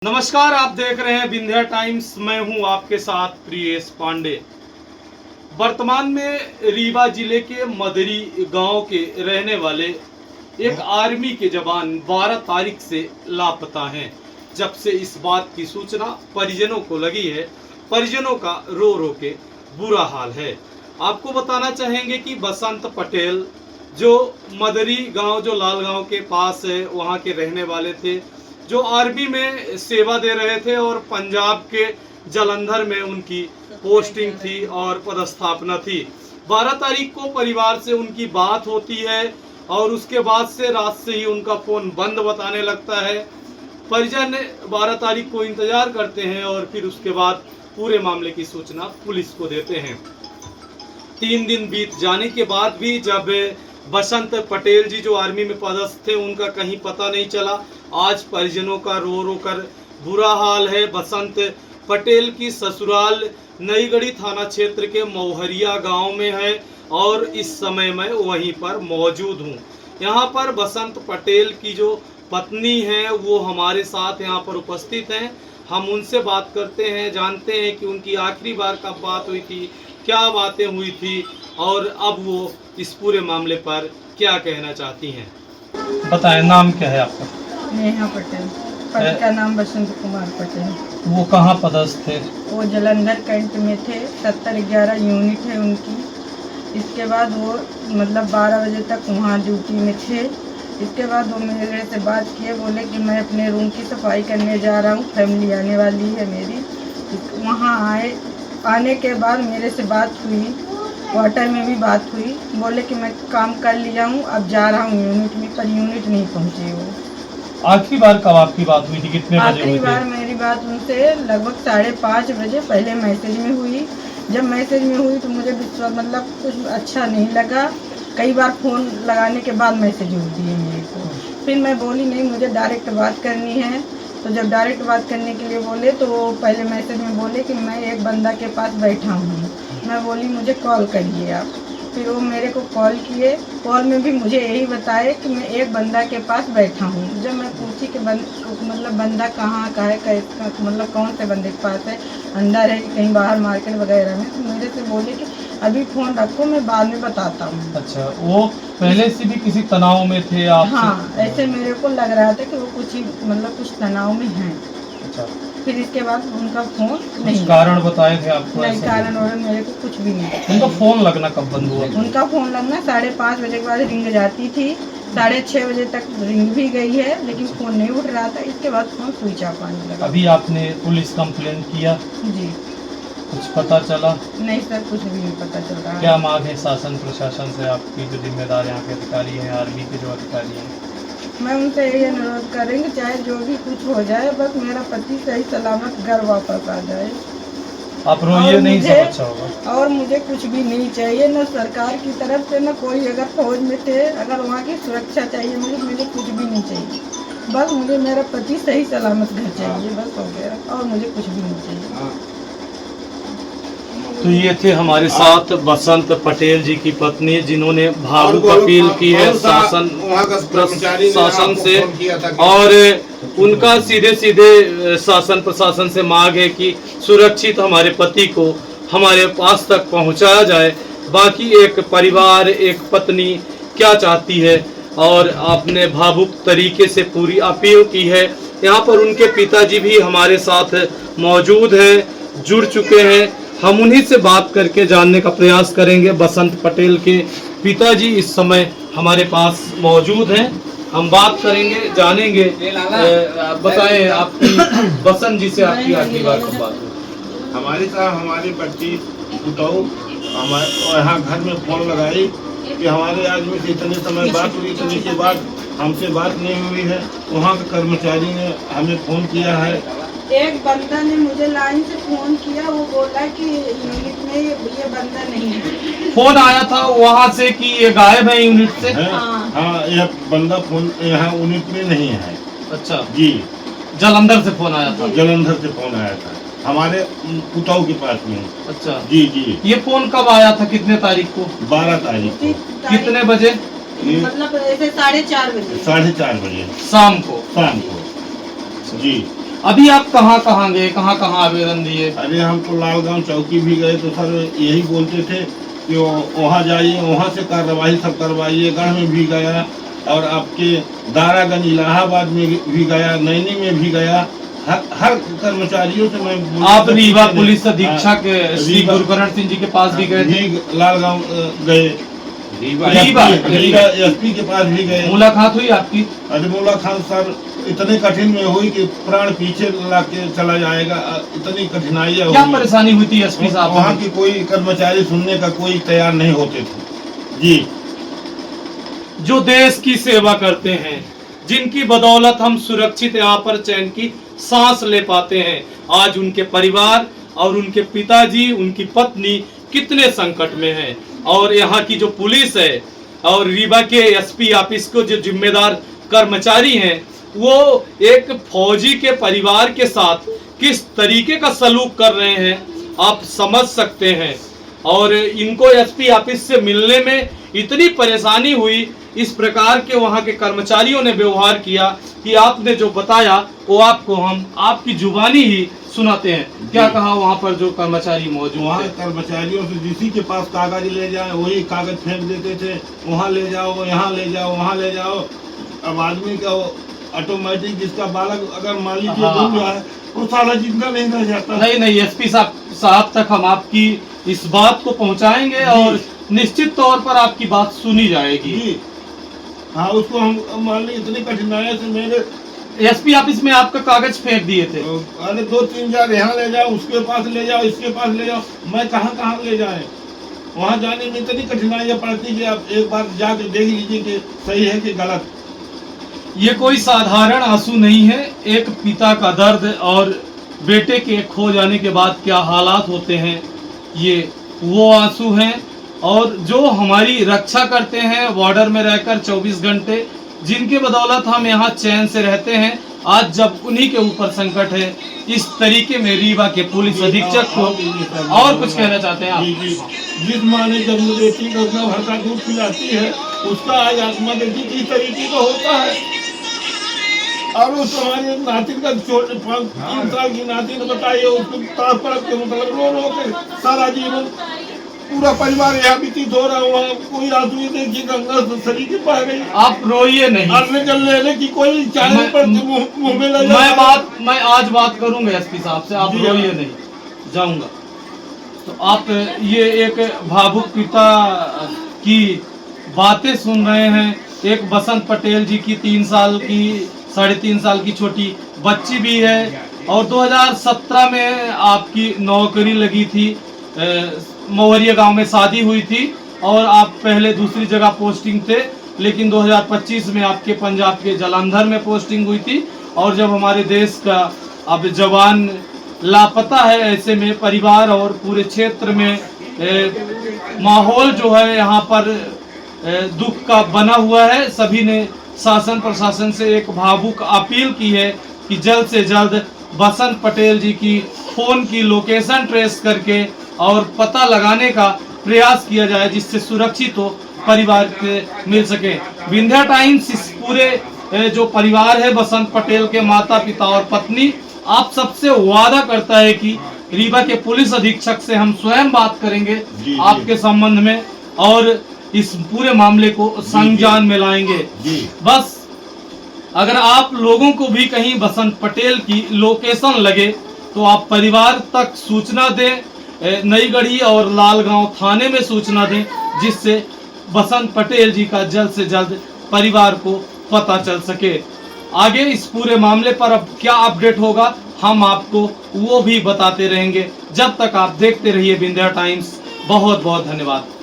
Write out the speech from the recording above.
नमस्कार, आप देख रहे हैं विंध्या टाइम्स। मैं हूं आपके साथ प्रियेश पांडे। वर्तमान में रीवा जिले के मदरी गांव के रहने वाले एक आर्मी के जवान 12 तारीख से लापता हैं। जब से इस बात की सूचना परिजनों को लगी है, परिजनों का रो रो के बुरा हाल है। आपको बताना चाहेंगे कि बसंत पटेल जो मदरी गांव, जो लाल गांव के पास है, वहां के रहने वाले थे, जो आर्मी में सेवा दे रहे थे और पंजाब के जालंधर में उनकी पोस्टिंग थी और पदस्थापना थी। 12 तारीख को परिवार से उनकी बात होती है और उसके बाद से रात से ही उनका फोन बंद बताने लगता है। परिजन 12 तारीख को इंतजार करते हैं और फिर उसके बाद पूरे मामले की सूचना पुलिस को देते हैं। 3 दिन बीत जाने के बाद भी जब बसंत पटेल जी जो आर्मी में पदस्थ थे, उनका कहीं पता नहीं चला। आज परिजनों का रो रो कर बुरा हाल है। बसंत पटेल की ससुराल नईगढ़ी थाना क्षेत्र के मौहरिया गांव में है और इस समय मैं वहीं पर मौजूद हूं। यहां पर बसंत पटेल की जो पत्नी है वो हमारे साथ यहां पर उपस्थित हैं। हम उनसे बात करते हैं, जानते हैं कि उनकी आखिरी बार कब बात हुई थी, क्या बातें हुई थी और अब वो इस पूरे मामले पर क्या कहना चाहती हैं। बताएं, नाम क्या है आपका? नेहा पटेल। पति का नाम बसंत कुमार पटेल। वो कहाँ पदस्थ थे? वो जालंधर कैंट में थे। 70-11 यूनिट है उनकी। इसके बाद वो 12 बजे तक वहाँ ड्यूटी में थे। इसके बाद वो मेरे से बात किए, बोले कि मैं अपने रूम की सफाई करने जा रहा हूँ, फैमिली आने वाली है मेरी। वहाँ आने के बाद मेरे से बात हुई, क्वार्टर में भी बात हुई। बोले कि मैं काम कर लिया हूँ, अब जा रहा हूँ यूनिट में, पर यूनिट नहीं पहुँचे वो। आखिरी बार कब आपकी बात हुई थी, कितने बजे हुई थी? आखिरी बार मेरी बात उनसे लगभग 5:30 बजे पहले मैसेज में हुई। जब मैसेज में हुई तो मुझे कुछ अच्छा नहीं लगा। कई बार फ़ोन लगाने के बाद मैसेज होती है मेरे को। फिर मैं बोली नहीं, मुझे डायरेक्ट बात करनी है। तो जब डायरेक्ट बात करने के लिए बोले तो पहले मैसेज में बोले कि मैं एक बंदा के पास बैठा हूँ। मैं बोली मुझे कॉल करिए आप। फिर वो मेरे को कॉल किए। कॉल में भी मुझे यही बताए कि मैं एक बंदा के पास बैठा हूँ। जब मैं पूछी कि बंदा कहाँ का है, कौन से बंदे के पास है, अंदर है कि कहीं बाहर मार्केट वगैरह में, तो मेरे से बोले कि अभी फ़ोन रखो, मैं बाद में बताता हूँ। अच्छा, वो पहले से भी किसी तनाव में थे आप? हाँ, ऐसे मेरे को लग रहा था कि वो कुछ तनाव में हैं। अच्छा, फिर इसके बाद उनका फ़ोन नहीं, कारण बताए थे आपको? नहीं, कारण और मेरे को कुछ भी नहीं। उनका फोन लगना कब बंद हुआ? उनका फ़ोन लगना 5:30 बजे के बाद रिंग जाती थी। 6:30 बजे तक रिंग भी गई है, लेकिन फ़ोन नहीं उठ रहा था। इसके बाद फ़ोन स्विच ऑफ आने लगा। अभी आपने पुलिस कंप्लेंट किया? जी कुछ पता चला? नहीं सर, कुछ भी नहीं पता चल रहा है। क्या मांग है शासन प्रशासन से, आपकी जो जिम्मेदार यहाँ के अधिकारी हैं, आर्मी के जो अधिकारी हैं? मैं उनसे यही अनुरोध करेंगे, चाहे जो भी कुछ हो जाए, बस मेरा पति सही सलामत घर वापस आ जाए। आप रोइए नहीं, सब अच्छा होगा। और मुझे कुछ भी नहीं चाहिए, न सरकार की तरफ से, न कोई। अगर फौज में थे, अगर वहाँ की सुरक्षा चाहिए मुझे कुछ भी नहीं चाहिए। बस मुझे मेरा पति सही सलामत घर चाहिए, बस हो गया, और मुझे कुछ भी नहीं चाहिए। तो ये थे हमारे साथ बसंत पटेल जी की पत्नी, जिन्होंने भावुक अपील की है शासन से, और उनका सीधे सीधे शासन प्रशासन से मांग है कि सुरक्षित हमारे पति को हमारे पास तक पहुंचाया जाए। बाकी एक परिवार, एक पत्नी क्या चाहती है, और आपने भावुक तरीके से पूरी अपील की है। यहाँ पर उनके पिताजी भी हमारे साथ मौजूद हैं, जुड़ चुके हैं। हम उन्हीं से बात करके जानने का प्रयास करेंगे। बसंत पटेल के पिताजी इस समय हमारे पास मौजूद हैं, हम बात करेंगे, जानेंगे। बताएं, आपकी बसंत जी से आपकी आखिरी बार कब बात हुई? हमारी बच्ची पुतहू यहाँ घर में फोन लगाई कि हमारे आदमी से इतने समय बात हुई, इतने के बाद हमसे बात नहीं हुई है। वहाँ के कर्मचारी ने हमें फोन किया है। एक बंदा ने मुझे लाइन से फोन किया, वो बोला कि यूनिट में ये बंदा नहीं है। फोन आया था वहाँ से कि ये गायब है यूनिट से? हाँ, यह बंदा फोन यहाँ यूनिट में नहीं है। अच्छा जी, जालंधर से फोन आया था? जालंधर से फोन आया था, हमारे पुतहू के पास में। अच्छा जी जी। ये फोन कब आया था, कितने तारीख को? 12 तारीख को। कितने बजे? ऐसे 4:30 बजे। 4:30 बजे शाम को? जी। अभी आप कहाँ कहाँ गए, कहाँ कहाँ आवेदन दिए? अरे हम तो लालगांव चौकी भी गए तो सर यही बोलते थे कि वहाँ जाइए, वहाँ से कार्रवाई सब करवाइए। गढ़ में भी गया और आपके दारागंज इलाहाबाद में भी गया, नैनी में भी गया। हर कर्मचारियों से मैं आप रीवा पुलिस अधीक्षक श्री गुरुकरण सिंह जी के पास भी गए थे? लालगांव गए, रीवा एसपी के पास भी गए। मुलाकात हुई आपकी? अरे मुलाकात सर इतने कठिन में हुई कि प्राण पीछे ला के चला जाएगा, इतनी कठिनाइयाँ। क्या परेशानी हुई थी एसपी साहब? वहाँ की कोई कर्मचारी सुनने का कोई तैयार नहीं होते थे जी। जो देश की सेवा करते हैं, जिनकी बदौलत हम सुरक्षित यहाँ पर चैन की सांस ले पाते हैं, आज उनके परिवार और उनके पिताजी, उनकी पत्नी कितने संकट में हैं। और यहाँ की जो पुलिस है और रीवा के एसपी ऑफिस को जो जिम्मेदार कर्मचारी हैं, वो एक फौजी के परिवार के साथ किस तरीके का सलूक कर रहे हैं आप समझ सकते हैं। और इनको एसपी ऑफिस से मिलने में इतनी परेशानी हुई, इस प्रकार के वहाँ के कर्मचारियों ने व्यवहार किया कि आपने जो बताया वो आपको हम आपकी जुबानी ही सुनाते हैं। क्या कहा वहाँ पर जो कर्मचारी मौजूद वहाँ थे? कर्मचारियों से जिसी के पास कागज ले जाए वही कागज फेंक देते थे, वहाँ ले जाओ, यहाँ ले जाओ, वहाँ ले जाओ। अब आदमी का ऑटोमेटिक जिसका बालक अगर मान लीजिए डूब रहा है वो साला जिंदा नहीं रह जाता। नहीं, एसपी साहब तक हम आपकी इस बात को पहुंचाएंगे और निश्चित तौर पर आपकी बात सुनी जाएगी जी। हाँ, उसको हम मान ली इतनी कठिनाइयों से मेरे एसपी ऑफिस में आपका कागज फेंक दिए थे। अरे 2-3 जार यहाँ ले जाओ, उसके पास ले जाओ, इसके पास ले जाओ, मैं कहाँ कहाँ ले जाए। वहाँ जाने में इतनी कठिनाइयाँ पड़ती कि आप एक बार जाके देख लीजिए कि सही है कि गलत। ये कोई साधारण आंसू नहीं है। एक पिता का दर्द और बेटे के खो जाने के बाद क्या हालात होते हैं, ये वो आंसू हैं। और जो हमारी रक्षा करते हैं बॉर्डर में रहकर 24 घंटे, जिनके बदौलत हम यहाँ चैन से रहते हैं, आज जब उन्हीं के ऊपर संकट है, इस तरीके में रीवा के पुलिस अधीक्षक को और कुछ कहना चाहते हैं आप? जिस माँ ने जन्म देती को अपना भर का दूध पिलाती है, उसका आज आत्मा देखी किस तरीके का होता है। और उस हमारे नातिन का 3 साल की नातिन बताइए, उसको मतलब रो रो के सारा जीवन पूरा परिवार यहाँ व्यतीत हो रहा हुआ। कोई आदमी देखिए गंगा शरीर के पा गई। आप रोइए नहीं, अन्न जल लेने की कोई चाहे पर मुंह में लगा। मैं आज बात करूंगा एसपी साहब से, आप रोइए नहीं, जाऊंगा। तो आप ये एक भावुक पिता की बातें सुन रहे हैं। एक बसंत पटेल जी की 3.5 साल की छोटी बच्ची भी है और 2017 में आपकी नौकरी लगी थी, मवरिया गांव में शादी हुई थी और आप पहले दूसरी जगह पोस्टिंग थे, लेकिन 2025 में आपके पंजाब के जालंधर में पोस्टिंग हुई थी। और जब हमारे देश का अब जवान लापता है, ऐसे में परिवार और पूरे क्षेत्र में माहौल जो है यहाँ पर दुख का बना हुआ है। सभी ने शासन प्रशासन से एक भावुक अपील की है कि जल्द से जल्द बसंत पटेल जी की फोन की लोकेशन ट्रेस करके और पता लगाने का प्रयास किया जाए, जिससे सुरक्षित हो परिवार के मिल सके। विंध्या टाइम्स इस पूरे जो परिवार है बसंत पटेल के माता पिता और पत्नी, आप सबसे वादा करता है कि रीवा के पुलिस अधीक्षक से हम स्वयं बात करेंगे आपके संबंध में और इस पूरे मामले को संज्ञान में लाएंगे। बस अगर आप लोगों को भी कहीं बसंत पटेल की लोकेशन लगे तो आप परिवार तक सूचना दें, नई गढ़ी और लालगांव थाने में सूचना दें, जिससे बसंत पटेल जी का जल्द से जल्द परिवार को पता चल सके। आगे इस पूरे मामले पर अब क्या अपडेट होगा हम आपको वो भी बताते रहेंगे। जब तक आप देखते रहिए विंध्या टाइम्स। बहुत बहुत धन्यवाद।